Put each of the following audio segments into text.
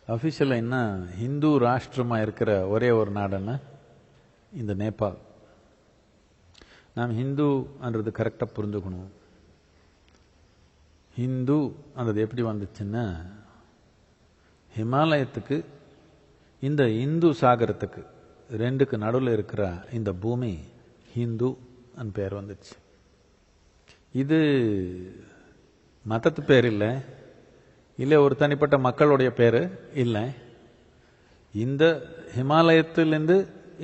அஃபிஷியலாக என்ன ஹிந்து ராஷ்டிரமாக இருக்கிற ஒரே ஒரு நாடுன்னா இந்த நேபாள். நாம் ஹிந்துன்றது கரெக்டாக புரிஞ்சுக்கணும். ஹிந்து அன்றது எப்படி வந்துச்சுன்னா, ஹிமாலயத்துக்கு இந்த இந்து சாகரத்துக்கு ரெண்டுக்கு நடுவில் இருக்கிற இந்த பூமி ஹிந்து அன் பேர் வந்துச்சு. இது மதத்து பேர் இல்லை, இல்லை ஒரு தனிப்பட்ட மக்களுடைய பேர் இல்லை. இந்த ஹிமாலயத்திலிருந்து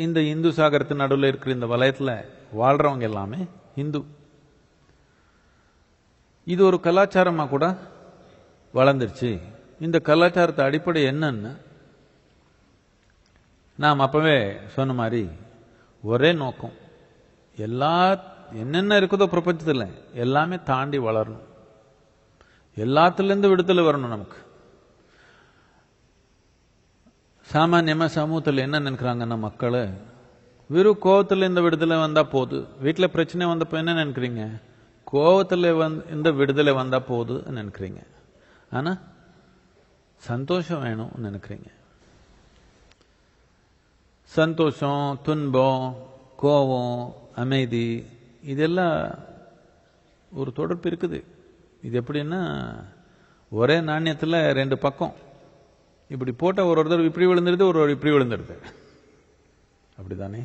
இந்த இந்து சாகரத்து நடுவில் இருக்கிற இந்த வலயத்தில் வாழ்றவங்க எல்லாமே ஹிந்து. இது ஒரு கலாச்சாரமா கூட வளர்ந்துருச்சு. இந்த கலாச்சாரத்தை அடிப்படை என்னன்னு நாம் அப்பவே சொன்ன மாதிரி ஒரே நோக்கம், என்னென்ன இருக்குதோ பிரபஞ்சத்தில் எல்லாமே தாண்டி வளரணும், எல்லாத்திலிருந்து விடுதலை வரணும். நமக்கு சாமான்யமா சமூகத்தில் என்ன நினைக்கிறாங்கன்னா, மக்கள் வெறும் கோவத்தில் இந்த விடுதலை வந்தா போது. வீட்டில் பிரச்சனை வந்தப்போ என்ன நினைக்கிறீங்க? கோவத்தில் இந்த விடுதலை வந்தா போது நினைக்கிறீங்க. ஆனா சந்தோஷம் வேணும் நினைக்கிறீங்க. சந்தோஷம், துன்பம், கோபம், அமைதி, இதெல்லாம் ஒரு தொடர்பு இருக்குது. இது எப்படின்னா, ஒரே நாணயத்தில் ரெண்டு பக்கம். இப்படி போட்ட ஒருத்தர் இப்படி விழுந்துருது, ஒரு இப்படி விழுந்துருது. அப்படிதானே?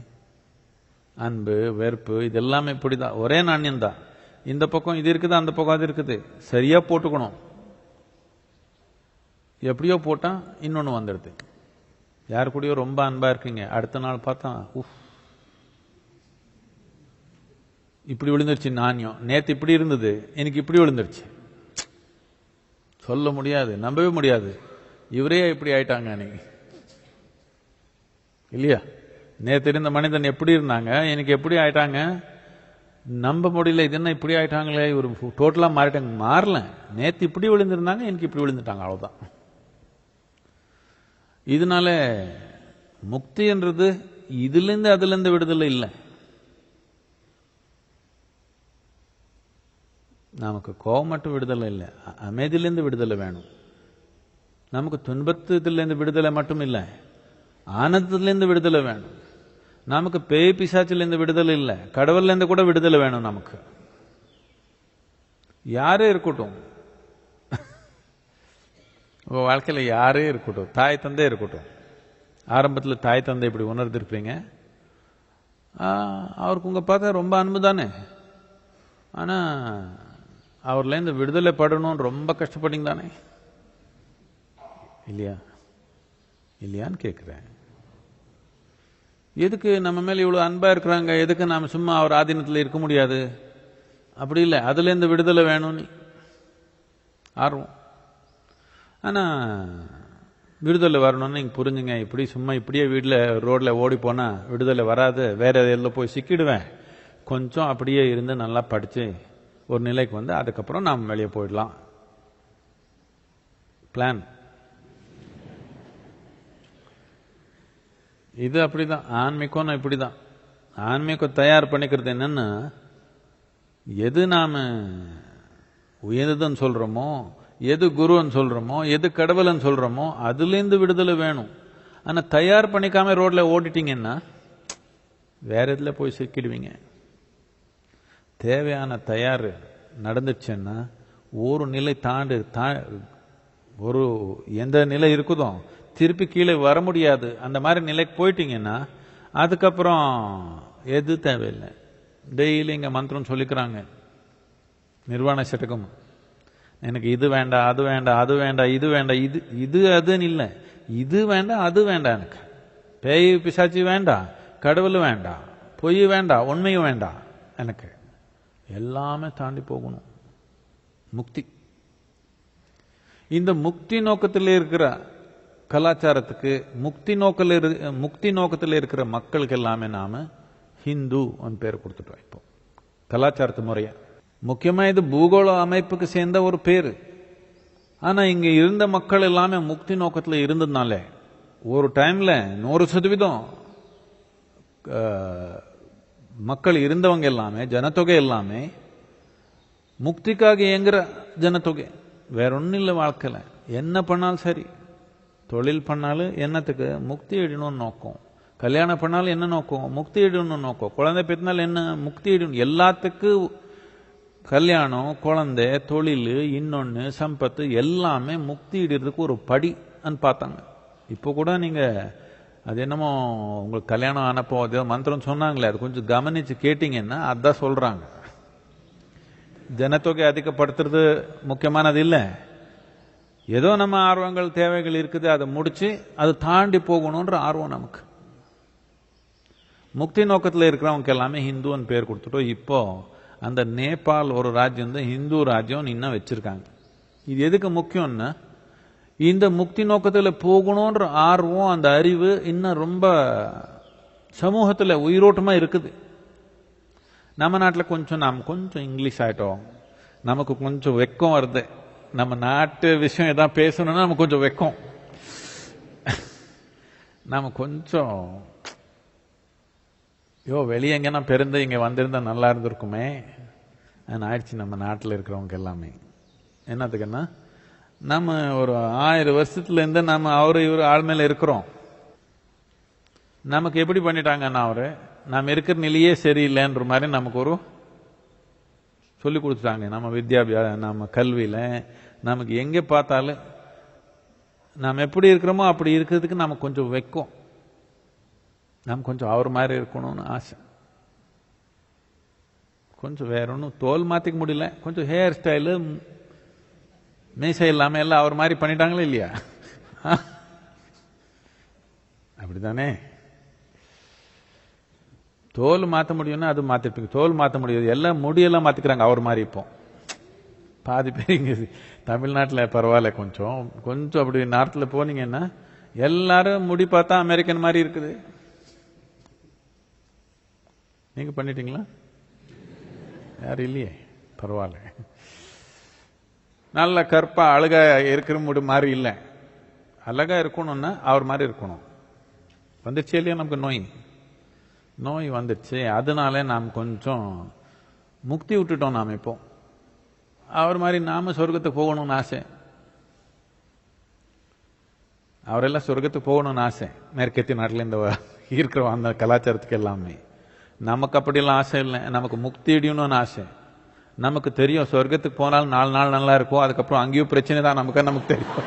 அன்பு, வெறுப்பு, இது எல்லாமே இப்படிதான், ஒரே நாணயம் தான். இந்த பக்கம் இது இருக்குது, அந்த பக்கம் அது இருக்குது. சரியா போட்டுக்கணும். எப்படியோ போட்டா இன்னொன்னு வந்துடுது. யாரு கூடயோ ரொம்ப அன்பா இருக்கீங்க, அடுத்த நாள் பார்த்தா இப்படி விழுந்துருச்சு நாணயம். நேத்து இப்படி இருந்தது, எனக்கு இப்படி விழுந்துருச்சு. சொல்ல முடியாது, நம்பவே முடியாது. இவரே இப்படி ஆயிட்டாங்க அன்னைக்கு, இல்லையா? நேத்து இருந்த மனிதன் எப்படி இருந்தாங்க, எனக்கு எப்படி ஆயிட்டாங்க, நம்ப முடியல. இது என்ன இப்படி ஆயிட்டாங்களே, இவர் டோட்டலா மாறிட்டாங்க. மாறல, நேத்து இப்படி விழுந்திருந்தாங்க, எனக்கு இப்படி விழுந்துட்டாங்க, அவ்வளவுதான். இதனால முக்தி என்றது இதுலேருந்து அதுலேருந்து விடுதலை இல்லை. நமக்கு கோபம் மட்டும் விடுதலை இல்லை, அமைதியிலேருந்து விடுதலை வேணும். நமக்கு துன்பத்திலிருந்து விடுதலை மட்டும் இல்லை, ஆனந்தத்திலிருந்து விடுதலை வேணும். நமக்கு பேய் பிசாச்சிலிருந்து விடுதலை இல்லை, கடவுள்லேருந்து கூட விடுதலை வேணும். நமக்கு யாரே இருக்கட்டும், வாழ்க்கையில யாரே இருக்கட்டும், தாய் தந்தை இருக்கட்டும். ஆரம்பத்தில் தாய் தந்தை இப்படி உணர்ந்திருப்பீங்க, அவருக்கு உங்க பார்த்தா ரொம்ப அன்பு தானே. ஆனா அவர்லேருந்து விடுதலை படணும்னு ரொம்ப கஷ்டப்பட்டீங்க தானே, இல்லையா? இல்லையான்னு கேட்கிறேன். எதுக்கு நம்ம மேல இவ்வளவு அன்பா இருக்கிறாங்க, எதுக்கு நாம சும்மா அவர் ஆதீனத்தில் இருக்க முடியாது? அப்படி இல்லை, அதுல இருந்து விடுதலை வேணும்னு ஆர்வம். ஆனா விடுதலை வரணும்னு நீங்க புரிஞ்சுங்க. இப்படி சும்மா இப்படியே வீட்டில் ரோட்ல ஓடி போனா விடுதலை வராது, வேற எதில் போய் சிக்கிடுவேன். கொஞ்சம் அப்படியே இருந்து நல்லா படிச்சு ஒரு நிலைக்கு வந்து அதுக்கப்புறம் நாம் வெளியே போயிடலாம். பிளான் இது. அப்படிதான் ஆன்மீகம் இப்படிதான். ஆன்மீகம் தயார் பண்ணிக்கிறது என்னன்னா, எது நாம உயர்ந்ததுன்னு சொல்றோமோ, எது குருன்னு சொல்றோமோ, எது கடவுள்னு சொல்றோமோ, அதுலேருந்து விடுதலை வேணும். ஆனா தயார் பண்ணிக்காம ரோட்ல ஓடிட்டீங்கன்னா வேற இதுல போய் சிக்கிடுவீங்க. தேவையான தயார் நடந்துச்சுன்னா ஒரு நிலை தாண்டி ஒரு எந்த நிலை இருக்குதோ திருப்பி கீழே வர முடியாது. அந்த மாதிரி நிலைக்கு போயிட்டீங்கன்னா அதுக்கப்புறம் எது தேவையில்லை. டெய்லி இங்க மந்திரம் சொல்லிக்கிறாங்க, நிர்வாண சட்டகம். எனக்கு இது வேண்டாம், அது வேண்டாம், அது வேண்டாம், இது வேண்டாம், இது அதுன்னு இல்லை. இது வேண்டாம், அது வேண்டாம். எனக்கு பேய் பிசாச்சி வேண்டாம், கடவுள் வேண்டாம், பொய் வேண்டாம், உண்மையும் வேண்டாம். எனக்கு எல்லாமே தாண்டி போகணும். முக்தி. இந்த முக்தி நோக்கத்தில் இருக்கிற கலாச்சாரத்துக்கு, முக்தி நோக்கத்தில் இருக்கிற மக்களுக்கு எல்லாமே நாம ஹிந்து பேர் கொடுத்துட்டோம். இப்போ கலாச்சாரத்து முறைய முக்கியமா இது பூகோள அமைப்புக்கு சேர்ந்த ஒரு பேரு. ஆனா இங்க இருந்த மக்கள் எல்லாமே முக்தி நோக்கத்தில் இருந்ததுனால ஒரு டைம்ல 100% மக்கள் இருந்தவங்க எல்லாமே, ஜனத்தொகை எல்லாமே முக்திக்காக இயங்குற ஜனத்தொகை. வேற ஒன்னும் இல்லை. வாழ்க்கையில என்ன பண்ணாலும் சரி, தொழில் பண்ணாலும் என்னத்துக்கு? முக்தி அடையணும்னு நோக்கம். கல்யாணம் பண்ணாலும் என்ன நோக்கம்? முக்தி அடையணும்னு நோக்கம். குழந்தை பெற்றினாலும் என்ன? முக்தி அடையணும். எல்லாத்துக்கும் கல்யாணம், குழந்தை, தொழில், இன்னொன்னு சம்பத்து எல்லாமே முக்தி அடைகிறதுக்கு ஒரு படின்னு பார்த்தாங்க. இப்போ கூட நீங்க அது என்னமோ உங்களுக்கு கல்யாணம் ஆனப்போ அதே மந்திரம் சொன்னாங்களே, அது கொஞ்சம் கவனிச்சு கேட்டீங்கன்னா அதான் சொல்றாங்க. ஜனத்தொகை அதிகப்படுத்துறது முக்கியமானது இல்லை. ஏதோ நம்ம ஆர்வங்கள் தேவைகள் இருக்குது, அதை முடிச்சு அதை தாண்டி போகணுன்ற ஆர்வம் நமக்கு. முக்தி நோக்கத்தில் இருக்கிறவங்க எல்லாமே ஹிந்துன்னு பேர் கொடுத்துட்டோம். இப்போ அந்த நேபாள் ஒரு ராஜ்யம் தான் ஹிந்து ராஜ்யம் இன்னும் வச்சிருக்காங்க. இது எதுக்கு முக்கியம்னா, இந்த முக்தி நோக்கத்தில் போகணுன்ற ஆர்வம், அந்த அறிவு இன்னும் ரொம்ப சமூகத்தில் உயிரோட்டமா இருக்குது. நம்ம நாட்டில் நாம் கொஞ்சம் இங்கிலீஷ் ஆயிட்டோம், நமக்கு கொஞ்சம் வெக்கம் வருது. நம்ம நாட்டு விஷயம் எதாவது பேசணும்னா நமக்கு கொஞ்சம் வெக்கம். நம்ம கொஞ்சம் வெளியே எங்கன்னா பிறந்து இங்க வந்திருந்தா நல்லா இருந்திருக்குமே ஆயிடுச்சு நம்ம நாட்டில் இருக்கிறவங்க எல்லாமே. என்னத்துக்குன்னா, நம்ம ஒரு 1000 வருஷத்துல இருந்து நம்ம அவரு இவரு ஆள் மேல இருக்கிறோம். நமக்கு எப்படி பண்ணிட்டாங்கன்னா, நாம் இருக்கிற நிலையே சரியில்லைன்ற மாதிரி நமக்கு ஒரு சொல்லி கொடுத்துட்டாங்க. நம்ம நம்ம கல்வியில நமக்கு எங்க பார்த்தாலும் நாம் எப்படி இருக்கிறோமோ அப்படி இருக்கிறதுக்கு நமக்கு கொஞ்சம் வைக்கும். நம்ம கொஞ்சம் அவர் மாதிரி இருக்கணும்னு ஆசை. கொஞ்சம் வேற ஒன்றும் தோல் மாத்திக்க முடியல, கொஞ்சம் ஹேர் ஸ்டைலு மீசை இல்லாம எல்லாம் அவர் மாதிரி பண்ணிட்டாங்களே இல்லையா? அப்படித்தானே? தோல் மாற்ற முடியும்னா அது மாத்திருப்பீங்க, தோல் மாற்ற முடியாது, எல்லாம் முடியெல்லாம் மாத்திக்கிறாங்க அவர் மாதிரி. இப்போ பாதி பேர் இங்க தமிழ்நாட்டில் பரவாயில்ல, கொஞ்சம் கொஞ்சம் அப்படி நார்த்தில் போனீங்கன்னா எல்லாரும் முடி பார்த்தா அமெரிக்கன் மாதிரி இருக்குது. நீங்க பண்ணிட்டீங்களா? யாரும் இல்லையே, பரவாயில்ல. நல்ல கற்பா அழகா இருக்கிற முடி மாதிரி இல்லை, அழகா இருக்கணும்னா அவர் மாதிரி இருக்கணும். வந்துருச்சு இல்லையா நமக்கு நோய் வந்துடுச்சு. அதனால நாம் கொஞ்சம் முக்தி விட்டுட்டோம். நாம் இப்போ அவர் மாதிரி நாம சொர்க்கத்துக்கு போகணும்னு ஆசை. அவரெல்லாம் சொர்க்கத்துக்கு போகணும்னு ஆசை, மேற்கத்திய நாட்டில் இந்த இருக்கிற அந்த கலாச்சாரத்துக்கு எல்லாமே. நமக்கு அப்படியெல்லாம் ஆசை இல்லை, நமக்கு முக்தி அடையணும்னு ஆசை. நமக்கு தெரியும் சொர்க்கத்துக்கு போனாலும் 4 நாள் நல்லா இருக்கும், அதுக்கப்புறம் அங்கேயும் பிரச்சனை தான் நமக்கு தெரியும்.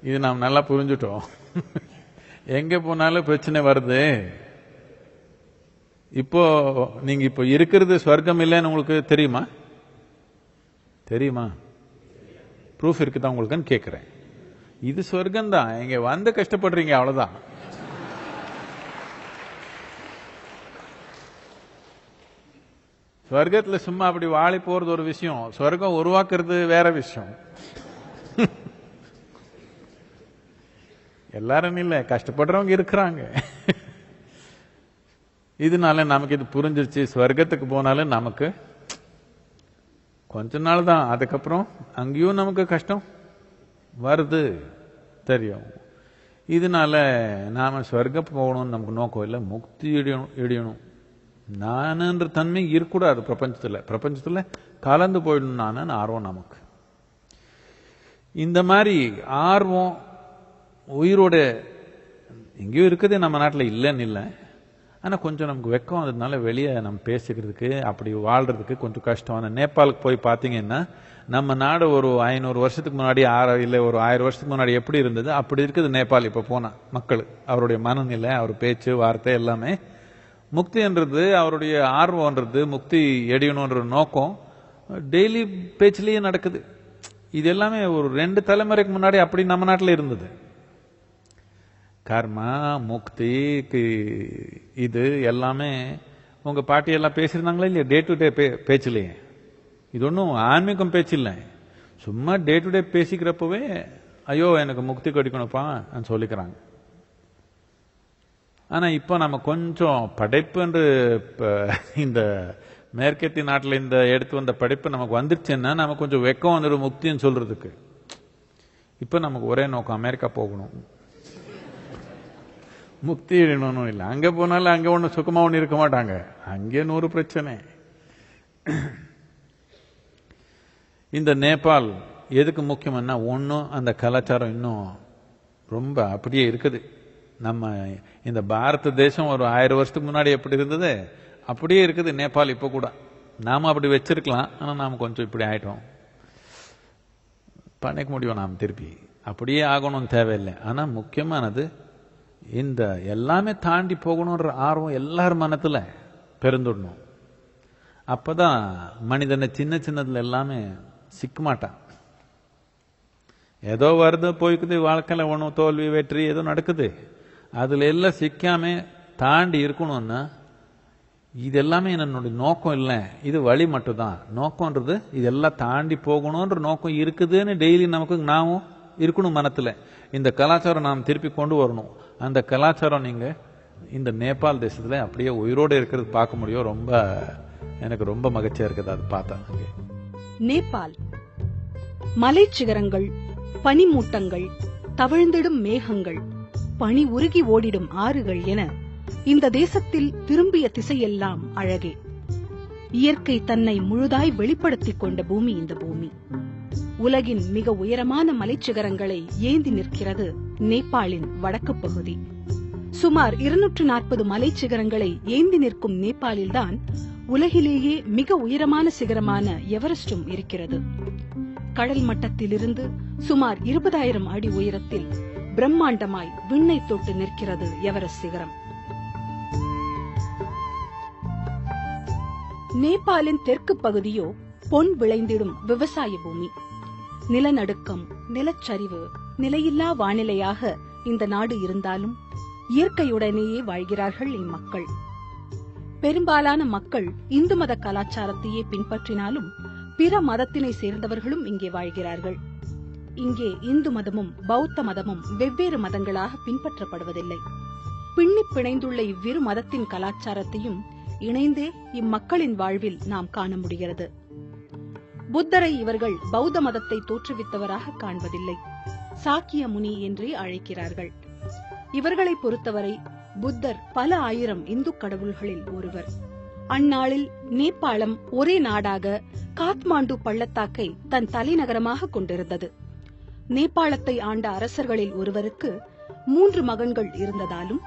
இது நாம் நல்லா புரிஞ்சுட்டோம். எங்க போனாலும் பிரச்சனை வருது. இப்போ நீங்க இப்போ இருக்கிறது சொர்க்கம் இல்லைன்னு உங்களுக்கு தெரியுமா? ப்ரூஃப் இருக்குதான் உங்களுக்குன்னு கேட்கிறேன். இது சொர்க்கம் தான், இங்க வந்து கஷ்டப்படுறீங்க, அவ்வளவுதான். சொர்க்கத்துல சும்மா அப்படி வாழி போறது ஒரு விஷயம், சொர்க்கம் உருவாக்குறது வேற விஷயம். எல்லாரும் இல்ல, கஷ்டப்படுறவங்க இருக்கிறாங்க. இதனால நமக்கு இது புரிஞ்சிருச்சு, சொர்க்கத்துக்கு போனாலும் நமக்கு கொஞ்ச நாள் தான், அதுக்கப்புறம் அங்கேயும் நமக்கு கஷ்டம் வருது தெரியும். இதனால நாம சொர்க்கம் போகணும்னு நமக்கு நோக்கம் இல்லை, முக்தி இடையணும். நானுன்ற தன்மை இருக்கக்கூடாது பிரபஞ்சத்துல கலந்து போயிடணும் நானு ஆர்வம் நமக்கு. இந்த மாதிரி ஆர்வம் உயிரோட எங்கேயும் இருக்குது, நம்ம நாட்டில் இல்லைன்னு இல்லை. ஆனால் கொஞ்சம் நமக்கு வெக்கம், அதனால வெளியே நம்ம பேசிக்கிறதுக்கு அப்படி வாழ்றதுக்கு கொஞ்சம் கஷ்டம். அந்த நேபாளுக்கு போய் பார்த்தீங்கன்னா, நம்ம நாடு ஒரு 500 வருஷத்துக்கு முன்னாடி இல்லை ஒரு 1000 வருஷத்துக்கு முன்னாடி எப்படி இருந்தது அப்படி இருக்குது நேபாள். இப்போ போனா மக்கள், அவருடைய மனநிலை, அவர் பேச்சு வார்த்தை எல்லாமே முக்தின்றது, அவருடைய ஆர்வம்ன்றது, முக்தி எடியணுன்ற நோக்கம் டெய்லி பேச்சிலேயே நடக்குது. இது எல்லாமே ஒரு 2 தலைமுறைக்கு முன்னாடி அப்படி நம்ம நாட்டில் இருந்தது. கர்மா, முக்தி, இது எல்லாமே உங்க பாட்டி எல்லாம் பேசியிருந்தாங்களா இல்லையா? டே டு டே பேச்சிலேயே. இது ஒன்றும் ஆன்மீகம் பேச்சு இல்லை, சும்மா டே டு டே பேசிக்கிறப்பவே ஐயோ எனக்கு முக்தி கிடைக்கணும்ப்பா சொல்லிக்கிறாங்க. ஆனா இப்ப நம்ம கொஞ்சம் படைப்புன்று இந்த மேற்கத்திய நாட்டில் இந்த எடுத்து வந்த படைப்பு நமக்கு வந்துருச்சுன்னா நம்ம கொஞ்சம் வெக்கம் வந்துடும் முக்தின்னு சொல்றதுக்கு. இப்ப நமக்கு ஒரே நோக்கம், அமெரிக்கா போகணும், முக்தி இடணும். இல்லை அங்க போனாலும் அங்க ஒண்ணு சுகமா ஒண்ணு இருக்க மாட்டாங்க, அங்கே 100 பிரச்சனை. இந்த நேபாள் எதுக்கு முக்கியம்னா, ஒன்றும் அந்த கலாச்சாரம் இன்னும் ரொம்ப அப்படியே இருக்குது. நம்ம இந்த பாரத தேசம் ஒரு 1000 வருஷத்துக்கு முன்னாடி எப்படி இருந்தது அப்படியே இருக்குது நேபாள் இப்போ கூட. நாம அப்படி வச்சிருக்கலாம், ஆனால் நாம் கொஞ்சம் இப்படி ஆயிட்டோம். பண்ணிக்க முடியும் நாம் திருப்பி, அப்படியே ஆகணும்னு தேவையில்லை. ஆனால் முக்கியமானது இந்த எல்லாமே தாண்டி போகணுன்ற ஆர்வம் எல்லார் மனத்தில் பெருந்துடணும். அப்பதான் மனிதனை சின்ன சின்னதுல எல்லாமே சிக்க மாட்டான். ஏதோ வருது போய்க்குது, வாழ்க்கையில் ஒன்றும் தோல்வி வெற்றி ஏதோ நடக்குது, அதுல எல்லாம் சிக்காம தாண்டி இருக்கணும்னா இது எல்லாமே என்னுடைய நோக்கம் இல்லை, இது வழி மட்டும்தான். நோக்கம்ன்றது இதெல்லாம் தாண்டி போகணும்ன்ற நோக்கம் இருக்குதுன்னு டெய்லி நமக்கு நாமும் இருக்கணும் மனத்துல. இந்த கலாச்சாரம் நாம் திருப்பி கொண்டு வரணும். அந்த கலாச்சாரம் நீங்க இந்த நேபாள் தேசத்துல அப்படியே உயிரோடு இருக்கிறது பார்க்க முடியும். ரொம்ப எனக்கு ரொம்ப மகிழ்ச்சியா இருக்குது அது பார்த்தா. நேபாள் மலைச்சிகரங்கள், பனிமூட்டங்கள், தவழ்ந்திடும் மேகங்கள், பனி உருகி ஓடிடும் ஆறுகள் என இந்த தேசத்தில் திரும்பிய திசையெல்லாம் அழகே. இயற்கை தன்னை முழுதாய் வெளிப்படுத்திக் கொண்ட பூமி இந்த பூமி. உலகின் மிக உயரமான மலைச்சிகரங்களை ஏந்தி நிற்கிறது நேபாளின் வடக்கு பகுதி. சுமார் 240 மலைச்சிகரங்களை ஏந்தி நிற்கும் நேபாளில்தான் உலகிலேயே மிக உயரமான சிகரமான எவரெஸ்டும் இருக்கிறது. கடல் மட்டத்திலிருந்து சுமார் 20,000 அடி உயரத்தில் பிரம்மாண்டமாய் விண்ணை தொட்டு நிற்கிறது எவரெஸ்ட் சிகரம். நேபாளின் தெற்கு பகுதியோ பொன் விளைந்திடும் விவசாய பூமி. நிலநடுக்கம், நிலச்சரிவு, நிலையில்லா வானிலையாக இந்த நாடு இருந்தாலும் இயற்கையுடனேயே வாழ்கிறார்கள் இம்மக்கள். பெரும்பாலான மக்கள் இந்து மத கலாச்சாரத்தையே பின்பற்றினாலும் பிற மதத்தினை சேர்ந்தவர்களும் இங்கே வாழ்கிறார்கள். இங்கே இந்து மதமும் பௌத்த மதமும் வெவ்வேறு மதங்களாக பின்பற்றப்படுவதில்லை. பின்னி பிணைந்துள்ள இவ்விரு மதத்தின் கலாச்சாரத்தையும் இணைந்தே இம்மக்களின் வாழ்வில் நாம் காண முடிகிறது. புத்தரை இவர்கள் பௌத்த மதத்தை தோற்றுவித்தவராக காண்பதில்லை, சாக்கிய முனி என்றே அழைக்கிறார்கள். இவர்களை பொறுத்தவரை புத்தர் பல ஆயிரம் இந்து கடவுள்களில் ஒருவர். அந்நாளில் நேபாளம் ஒரே நாடாக காத்மாண்டு பள்ளத்தாக்கை தன் தலைநகரமாக கொண்டிருந்தது. நேபாளத்தை ஆண்ட அரசர்களில் ஒருவருக்கு 3 மகன்கள் இருந்ததாலும்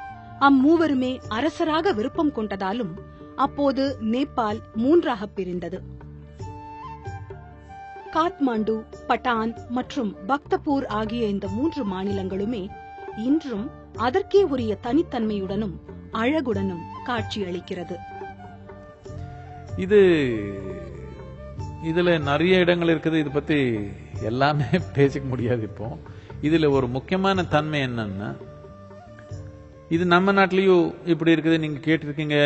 அம்மூவருமே அரசராக விருப்பம் கொண்டதாலும் அப்போது நேபாள் 3ஆக பிரிந்தது. காத்மாண்டு, பட்டான் மற்றும் பக்தபூர் ஆகிய இந்த 3 மாநிலங்களுமே இன்றும் அதற்கே உரிய தனித்தன்மையுடனும் அழகுடனும் காட்சியளிக்கிறது. இதுல நிறைய இடங்கள் இருக்குது. இது பத்தி எல்லாமே பேசிக்க முடியாது. இப்போ இதுல ஒரு முக்கியமான தன்மை என்னன்னா, இது நம்ம நாட்டிலையும் இப்படி இருக்குது. நீங்க கேட்டிருக்கீங்க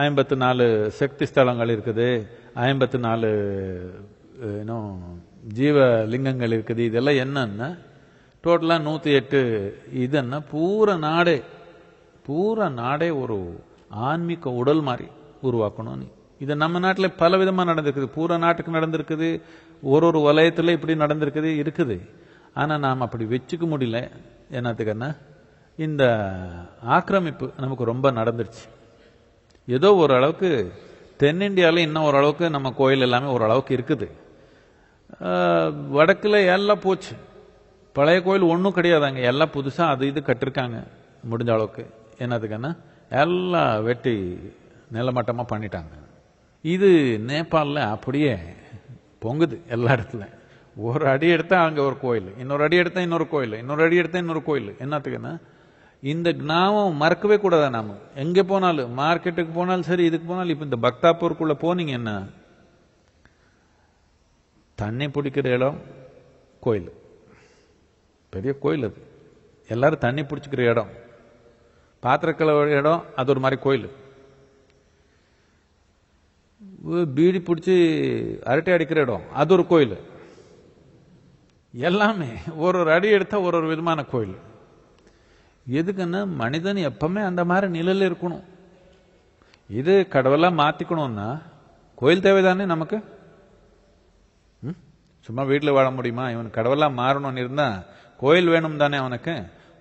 54 சக்தி ஸ்தலங்கள் இருக்குது, 54 ஜீவ லிங்கங்கள் இருக்குது. இதெல்லாம் என்னன்னா டோட்டலா 108. இதுன்னா பூரா நாடே ஒரு ஆன்மீக உடல் மாதிரி உருவாக்கணும். இது நம்ம நாட்டில் பல விதமா நடந்திருக்குது. பூரா நாட்டுக்கு நடந்திருக்குது, ஒரு வலயத்துல இப்படி நடந்திருக்குது. ஆனா நாம் அப்படி வச்சுக்க முடியல. என்னத்துக்குன்னா இந்த ஆக்கிரமிப்பு நமக்கு ரொம்ப நடந்துருச்சு. ஏதோ ஓரளவுக்கு தென்னிந்தியாவில் இன்னும் ஓரளவுக்கு நம்ம கோயில் எல்லாமே ஓரளவுக்கு இருக்குது. வடக்குல எல்லாம் போச்சு. பழைய கோயில் ஒன்றும் கிடையாதாங்க, எல்லாம் புதுசா அது இது கட்டிருக்காங்க முடிஞ்ச அளவுக்கு. என்னதுக்குன்னா எல்லாம் வெட்டி நிலமட்டமா பண்ணிட்டாங்க. இது நேபாளில் அப்படியே பொங்குது எல்லா இடத்துல. ஒரு அடி எடுத்தா அங்க ஒரு கோயில், இன்னொரு அடி எடுத்தா இன்னொரு கோயில், இன்னொரு அடி எடுத்தா இன்னொரு கோயில். என்னத்துக்குன்னா இந்த ஞாபகம் மறக்கவே கூடாதா. நாம எங்க போனாலும், மார்க்கெட்டுக்கு போனாலும் சரி, இதுக்கு போனாலும். இப்ப இந்த பக்தாப்பூருக்குள்ள போனீங்க, என்ன தண்ணி பிடிக்கிற இடம் கோயில், பெரிய கோயில் அது. எல்லாரும் தண்ணி பிடிச்சிக்கிற இடம், பாத்திரக்கலை இடம், அது ஒரு மாதிரி கோயில். பீடி பிடிச்சி அரட்டை அடிக்கிற இடம், அது ஒரு கோயில். எல்லாமே ஒரு அடி எடுத்தா ஒரு விதமான கோயில். எதுக்குன்னா மனிதன் எப்பவுமே அந்த மாதிரி நிலையில இருக்கணும். இது கடவுளா மாத்திக்கணும்னா கோயில் தேவைதானே நமக்கு. சும்மா வீட்டில் வாழ முடியுமா? இவன் கடவுளா மாறணும்னு இருந்தா கோயில் வேணும் தானே அவனுக்கு.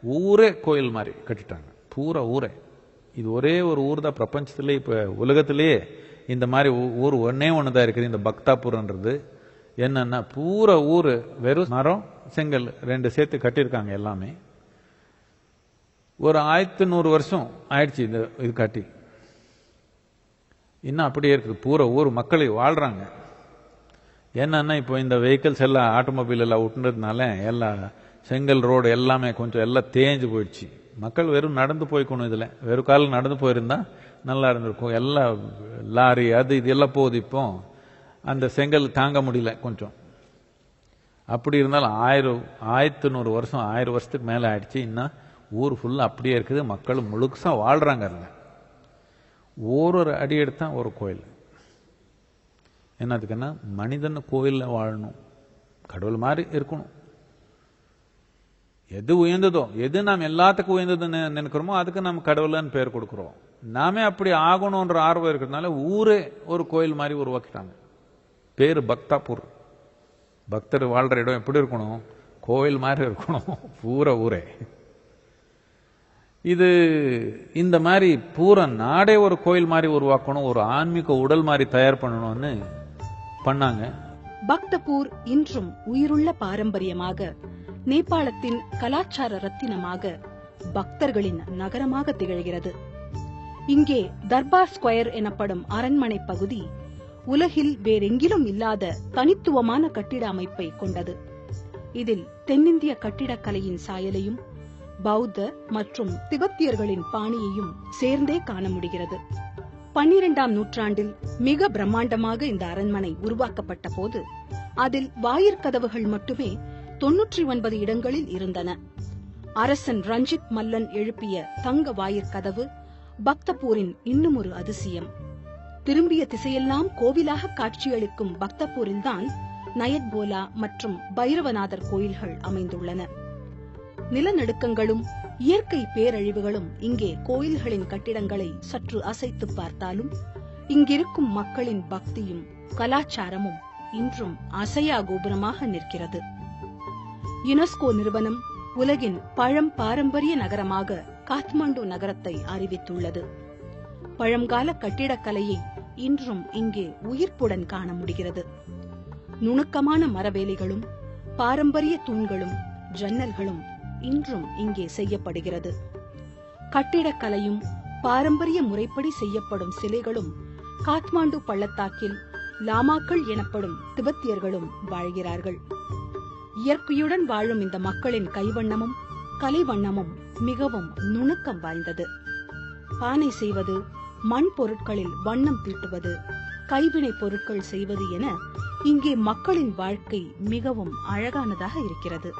ஊரே கோயில் மாதிரி கட்டிட்டாங்க, பூரா ஊரே. இது ஒரே ஒரு ஊர் தான் பிரபஞ்சத்திலே, இப்ப உலகத்திலேயே இந்த மாதிரி ஊர் ஒன்னே ஒண்ணுதான் இருக்குது, இந்த பக்தாபூர்ன்றது. என்னன்னா பூரா ஊரு வெறும் மரம் செங்கல் 2 சேர்த்து கட்டியிருக்காங்க எல்லாமே. ஒரு 1100 வருஷம் ஆயிடுச்சு இது கட்டி. இன்னும் அப்படியே இருக்குது. பூரா ஊர் மக்கள் வாழ்றாங்க. என்னன்னா இப்போ இந்த வெஹிக்கிள்ஸ் எல்லாம் ஆட்டோமொபைல் எல்லாம் விட்டுறதுனால எல்லாம் செங்கல் ரோடு எல்லாமே கொஞ்சம் எல்லாம் தேஞ்சு போயிடுச்சு. மக்கள் வெறும் நடந்து போய்க்கணும். இதுல வெறும் காலம் நடந்து போயிருந்தா நல்லா இருந்திருக்கும். எல்லாம் லாரி அது இது எல்லாம் போகுது. இப்போ அந்த செங்கல் தாங்க முடியல கொஞ்சம். அப்படி இருந்தாலும் 1100 வருஷம் 1000 வருஷத்துக்கு மேல ஆயிடுச்சு. இன்னும் ஊர் ஃபுல்லா அப்படியே இருக்குது. மக்கள் முழுசா வாழ்றாங்க. ஒரு அடி எடுத்தா ஒரு கோயில். என்னதுக்குன்னா மனிதன் கோயில்ல வாழணும், கடவுள் மாதிரி இருக்கணும். எது உயர்ந்ததோ, எது நாம் எல்லாத்துக்கும் உயர்ந்ததுன்னு நினைக்கிறோமோ அதுக்கு நம்ம கடவுள்னு பேர் கொடுக்கிறோம். நாமே அப்படி ஆகணும்ன்ற ஆர்வம் இருக்கிறதுனால ஊரே ஒரு கோயில் மாதிரி உருவாக்கிட்டாங்க. பேரு பக்தாபூர். பக்தர் வாழ்ற இடம் எப்படி இருக்கணும்? கோயில் மாதிரி இருக்கணும் பூரா ஊரே. இது இந்த மாதிரி பூரா நாடே ஒரு கோயில் மாதிரி உருவாக்கணும், ஒரு ஆன்மீக உடல் மாதிரி தயார் பண்ணணும்னு பண்ணாங்க. பக்தபூர் இன்றும் உயிருள்ள பாரம்பரியமாக, நேபாளத்தின் கலாச்சார ரத்தினமாக, பக்தர்களின் நகரமாக திகழ்கிறது. இங்கே தர்பார் ஸ்கொயர் எனப்படும் அரண்மனை பகுதி உலகில் வேறெங்கிலும் இல்லாத தனித்துவமான கட்டிட அமைப்பை கொண்டது. இதில் தென்னிந்திய கட்டிடக்கலையின் சாயலையும் பௌத்த மற்றும் திபெத்தியர்களின் பாணியையும் சேர்ந்தே காண முடிகிறது. 12ஆம் நூற்றாண்டில் மிக பிரம்மாண்டமாக இந்த அரண்மனை உருவாக்கப்பட்ட போது அதில் வாயிற்கதவுகள் மட்டுமே 99 இடங்களில் இருந்தன. அரசன் ரஞ்சித் மல்லன் எழுப்பிய தங்க வாயிற்கதவு பக்தபூரின் இன்னும் ஒரு அதிசயம். திரும்பிய திசையெல்லாம் கோவிலாக காட்சியளிக்கும் பக்தபூரில்தான் நயத்போலா மற்றும் பைரவநாதர் கோயில்கள் அமைந்துள்ளன. நிலநடுக்கங்களும் இயற்கை பேரழிவுகளும் இங்கே கோயில்களின் கட்டிடங்களை சற்று அசைத்து பார்த்தாலும் இங்கிருக்கும் மக்களின் பக்தியும் கலாச்சாரமும் இன்றும் அசையா கோபுரமாக நிற்கிறது. யுனெஸ்கோ நிறுவனம் உலகின் பாரம்பரிய நகரமாக காத்மாண்டு நகரத்தை அறிவித்துள்ளது. பழங்கால கட்டிடக்கலையை இன்றும் இங்கே உயிர்ப்புடன் காண முடிகிறது. நுணுக்கமான மரவேலிகளும் பாரம்பரிய தூண்களும் ஜன்னல்களும் இன்றும் இங்கே செய்யப்படுகிறது. கட்டிடக்கலையும் பாரம்பரிய முறைப்படி செய்யப்படும் சிலைகளும் காத்மாண்டு பள்ளத்தாக்கில் லாமாக்கள் எனப்படும் திபெத்தியர்களும் வாழ்கிறார்கள். இயற்கையுடன் வாழும் இந்த மக்களின் கைவண்ணமும் கலைவண்ணமும் மிகவும் நுணுக்கம் வாய்ந்தது. பானை செய்வது, மண் பொருட்களில் வண்ணம் தீட்டுவது, கைவினை பொருட்கள் செய்வது என இங்கே மக்களின் வாழ்க்கை மிகவும் அழகானதாக இருக்கிறது.